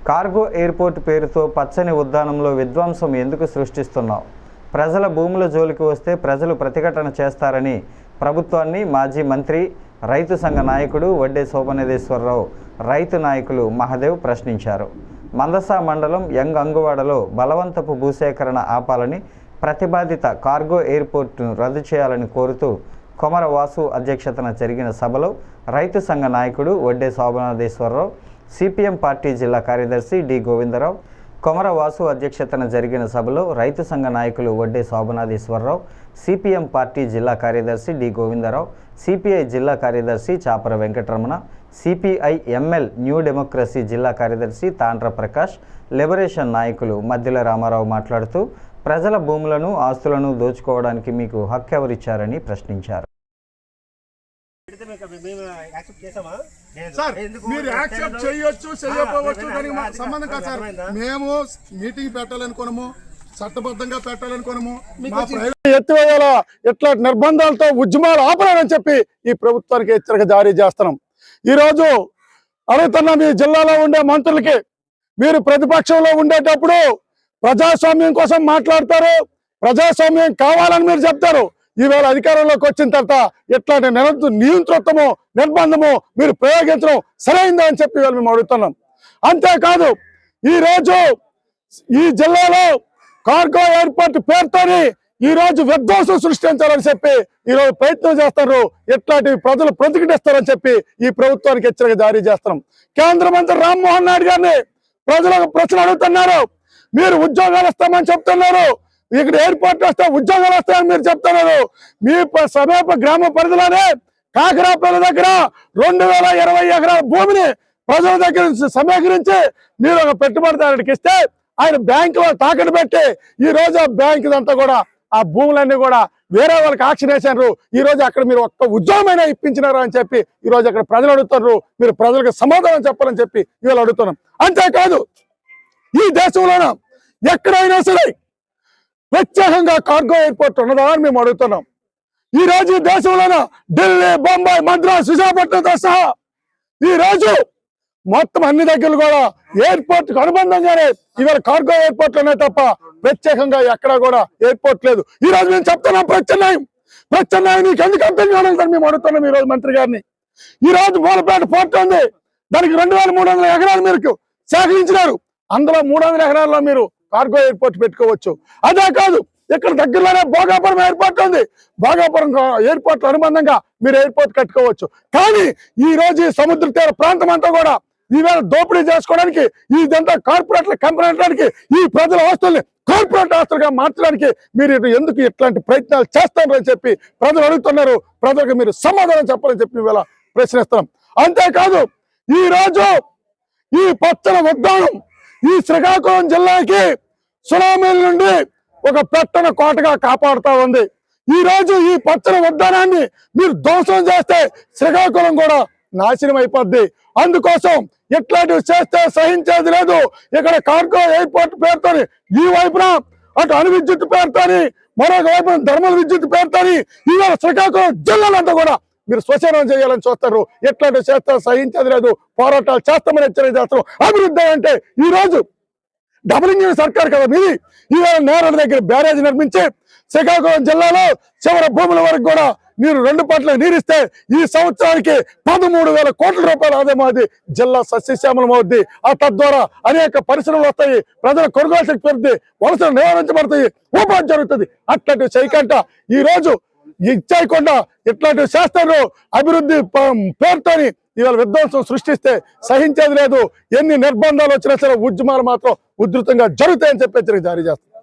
Cargo airport పేరుతో పచ్చని ఉద్యానంలో విధ్వంసం ఎందుకు సృష్టిస్తున్నావు? ప్రజల భూముల జోలికి వస్తే ప్రజలు ప్రతిఘటన చేస్తారని ప్రభుత్వాన్ని మాజీ మంత్రి, రైతు సంఘ నాయకుడు వడ్డే శోభనేశ్వరరావు, రైతు నాయకులు మహదేవ్ ప్రశ్నించారు. మందస మండలం యంగ్ అంగువాడలో బలవంతపు భూసేకరణ ఆపాలని, ప్రతిపాదిత కార్గో ఎయిర్పోర్టును రద్దు చేయాలని కోరుతూ కొమర వాసు అధ్యక్షతన జరిగిన సభలో రైతు సంఘ నాయకుడు వడ్డే శోభనేశ్వరరావు, సిపిఎం పార్టీ జిల్లా కార్యదర్శి డి గోవిందరావు, కొమర వాసు అధ్యక్షతన జరిగిన సభలో రైతు సంఘ నాయకులు వడ్డే శోభనేశ్వరరావు, సిపిఎం పార్టీ జిల్లా కార్యదర్శి డి గోవిందరావు, సిపిఐ జిల్లా కార్యదర్శి Chapara Venkataramana, CPI ML New Democracy జిల్లా కార్యదర్శి తాండ్ర ప్రకాష్, లిబరేషన్ నాయకులు మద్దిల రామారావు మాట్లాడుతూ ప్రజల భూములను, ఆస్తులను దోచుకోవడానికి మీకు హక్కు ఎవరిచ్చారని ప్రశ్నించారు. మీరు యాక్సెప్ట్ చేయొచ్చు, చేయకపోవచ్చు, దానికి సంబంధం కాదు సార్. మేము మీటింగ్ పెట్టాలనుకోనము, చట్టబద్ధంగా పెట్టాలనుకోనము, ఎత్తివేయాలా, ఇట్లా నిర్బంధాలతో ఉద్యమాలు ఆపరాలని చెప్పి ఈ ప్రభుత్వానికి హెచ్చరిక జారీ చేస్తున్నాం. ఈ రోజు అడుగుతున్న మీ జిల్లాలో ఉండే మంత్రులకి, మీరు ప్రతిపక్షంలో ఉండేటప్పుడు ప్రజాస్వామ్యం కోసం మాట్లాడతారు, ప్రజాస్వామ్యం కావాలని మీరు చెప్తారు. ఈవేళ అధికారంలోకి వచ్చిన తర్వాత ఇట్లాంటి నియంతృత్వము, నిర్బంధము మీరు ప్రయోగించడం సరైందా అని చెప్పి మేము అడుగుతున్నాం. అంతేకాదు, ఈరోజు ఈ జిల్లాలో కార్గో ఎయిర్పోర్ట్ పేరుతోని ఈరోజు విధ్వంసం సృష్టించాలని చెప్పి ఈరోజు ప్రయత్నం చేస్తారు. ఇట్లాంటి ప్రజలు ప్రతిఘటిస్తారని చెప్పి ఈ ప్రభుత్వానికి హెచ్చరిక జారీ చేస్తున్నాం. కేంద్ర మంత్రి రామ్మోహన్ నాయుడు గారిని ప్రజలకు ప్రశ్న అడుగుతున్నారు. మీరు ఉద్యోగాలు ఇస్తామని చెప్తున్నారు, ఇక్కడ ఎయిర్పోర్ట్ వస్తే ఉద్యోగాలు వస్తాయని మీరు చెప్తున్నారు. మీ సమీప గ్రామ పరిధిలోనే కాకరాపల్లి దగ్గర 2020 ఎకరాల భూమిని ప్రజల దగ్గర నుంచి సమీకరించి మీరు ఒక పెట్టుబడిదారుడికి ఇస్తే ఆయన బ్యాంకులో తాకట్టు పెట్టి ఈ రోజు ఆ బ్యాంకు అంతా కూడా ఆ భూములన్నీ కూడా వేరే వాళ్ళకి ఆక్షన్ వేశారు. ఈ రోజు అక్కడ మీరు ఒక్క ఉద్యోగమైనా ఇప్పించినారు అని చెప్పి ఈ రోజు అక్కడ ప్రజలు అడుగుతారు. మీరు ప్రజలకు సమాధానం చెప్పాలని చెప్పి ఇవాళ అడుగుతున్నాం. అంతేకాదు, ఈ దేశంలోన ఎక్కడైనా సరే ప్రత్యేకంగా కార్గో ఎయిర్పోర్ట్ ఉన్నదా అని మేము అడుగుతున్నాం. ఈ రోజు దేశంలోన ఢిల్లీ, బొంబాయి, మద్రాస్, విశాఖపట్నంతో సహా ఈ రోజు మొత్తం అన్ని దగ్గరలు కూడా ఎయిర్పోర్ట్ కు అనుబంధంగానే ఇవాళ కార్గో ఎయిర్పోర్ట్లు ఉన్నాయి తప్ప ప్రత్యేకంగా ఎక్కడా కూడా ఎయిర్పోర్ట్ లేదు. ఈ రోజు మేము చెప్తున్నాం, ప్రత్యామ్నాయం మీకు ఎందుకు అర్థం కావాలని మేము అడుగుతున్నాం ఈ రోజు మంత్రి గారిని. ఈ రోజు మూలపేట పోర్ట్ ఉంది, దానికి 2300 ఎకరాలు మీరు సేకరించినారు. అందులో 300 ఎకరాల్లో మీరు కార్గో ఎయిర్పోర్ట్ పెట్టుకోవచ్చు. అదే కాదు, ఇక్కడ దగ్గరలోనే భోగాపురం ఎయిర్పోర్ట్ ఉంది, భోగాపురం ఎయిర్పోర్ట్ అనుబంధంగా మీరు ఎయిర్పోర్ట్ కట్టుకోవచ్చు. కానీ ఈ రోజు ఈ సముద్ర తీర ప్రాంతం అంతా కూడా ఈవేళ దోపిడీ చేసుకోవడానికి, ఇదంతా కార్పొరేట్ల కంపెనీలకి, ఈ ప్రజల ఆస్తుల్ని కార్పొరేట్ ఆస్తులుగా మార్చడానికి మీరు ఎందుకు ఇట్లాంటి ప్రయత్నాలు చేస్తారని చెప్పి ప్రజలు అడుగుతున్నారు. ప్రజలకు మీరు సమాధానం చెప్పాలని చెప్పి ఇవాళ ప్రశ్నిస్తున్నాం. అంతేకాదు, ఈ రోజు ఈ పచ్చని ఉద్యానం ఈ శ్రీకాకుళం జిల్లాకి సునామీల నుండి ఒక పెట్టన కోటగా కాపాడుతా ఉంది. ఈ రోజు ఈ పచ్చని ఉద్యానాన్ని మీరు ధ్వంసం చేస్తే శ్రీకాకుళం కూడా నాశనం అయిపోద్ది. అందుకోసం ఇట్లాంటివి చేస్తే సహించేది లేదు. ఇక్కడ కార్గో ఎయిర్పోర్ట్ పేరుతోని ఈ వైపున అటు అణు విద్యుత్ పేరుతోని, మరొక వైపున థర్మల్ విద్యుత్ పేరుతోని ఇవాళ శ్రీకాకుళం జిల్లాలంతా కూడా మీరు శ్వశనం చేయాలని చూస్తారు. ఎట్లాంటివి చేస్తే సహించేది లేదు, పోరాటాలు చేస్తామని హెచ్చరిక చేస్తారు. అభివృద్ధి అంటే ఈ రోజు డబుల్ ఇంజిన్ సర్కార్ కదా మీది. ఈవేళ నేరల దగ్గర బ్యారేజ్ నిర్మించి శ్రీకాకుళం జిల్లాలో చివరి భూముల వరకు కూడా మీరు 2 పట్ల నీరిస్తే ఈ సంవత్సరానికి 13,000 కోట్ల రూపాయలు ఆదాయం అవుతుంది. జిల్లా సస్యశ్యామలం అవుద్ది. తద్వారా అనేక పరిశ్రమలు వస్తాయి, ప్రజల కొనుగోలు శక్తి పెరుగుతుంది, వలసలు నివారించబడతాయి, ఉపాధి జరుగుతుంది. అట్లాంటివి చేయకుండా ఈ రోజు ఇచ్చేయకుండా ఇట్లాంటివి చేస్తారు. అభివృద్ధి పేరుతోని ఇవాళ విధ్వంసం సృష్టిస్తే సహించేది లేదు. ఎన్ని నిర్బంధాలు వచ్చినా సరే ఉద్యమాలు మాత్రం ఉధృతంగా జరుగుతాయని చెప్పి హెచ్చరిక జారీ చేస్తారు.